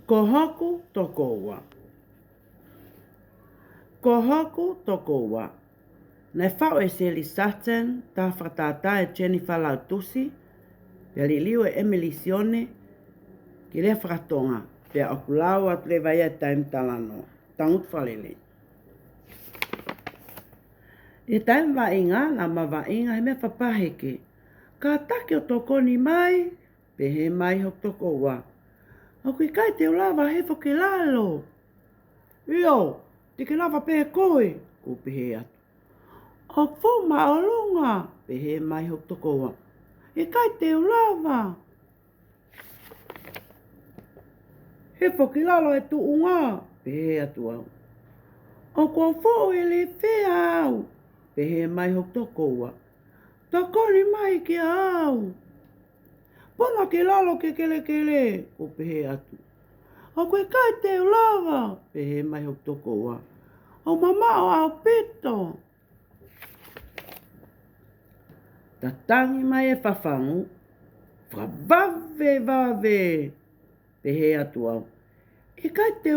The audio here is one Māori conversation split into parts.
Ko hoku toko ua. Ko hoku toko ua. Nei whao e Sally Sutton, tā whakatata e Jennifer Lautusi, pia li liu e Emily Sione, ki lea whakatonga, pia okulau at le vai e taim talano, tangut whalele. E taim wa inga, na ma wa inga, he me whapaheke, ka take o toko ni mai, pe he mai hok toko ua. O kui kai te ulawa he fo ke lalo. Io, te ke lava pe koe, ko pehe atu. O fo maolunga, pehe mai hok toko ua. E kai te ulawa. He fo ke lalo e tu unga, pehe atu au. O ko fo e le whea au, pehe mai hok toko ua. Toko ni mai ke au. Pona ke lalo ke kele, ko pehe atu. O koe kai te ulawa, pehe mai hok toko ua. O mama o au pito. Ta tangi mai e whawhangu, whawave, pehe atu au. E kai te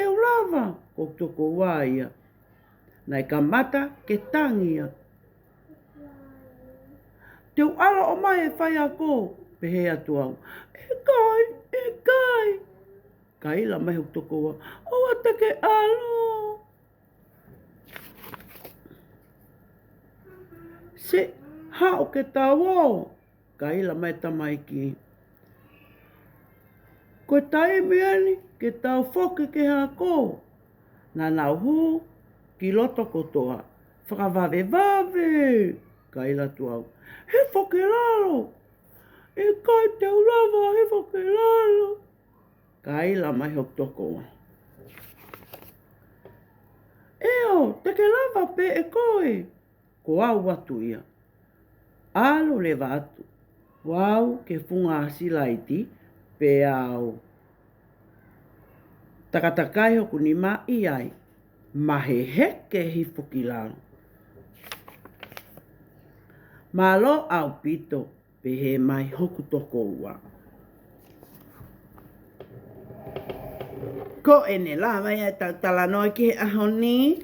ulawa, ko toko ua ia. Nai ka mata ke tangi ia. Te uala o mai e whai ako, pehe atu au. E kai. Ka ila mai hok toko ua. O ata ke alo. Se hao ke tawo. Ka ila mai tamaiki. Ko tai miani ke tau foke ke hako. Nā nau hu ki loto kotoa. Whakavave. Ka ila tu au. He foke lalo. E kai te ulawa he foke lalo. Ka ila mai hok toko ua. Eo, te ke lava pe e koe. Ko au watu ia. Alo le watu. Wau ke funga asilaiti pe au. Takatakai hoku ni ma iai. Mahe heke hifu ki lalo. Malo au pito pe he mai hoku toko ua. Ko ene la vai e tala noi ki he ahoni.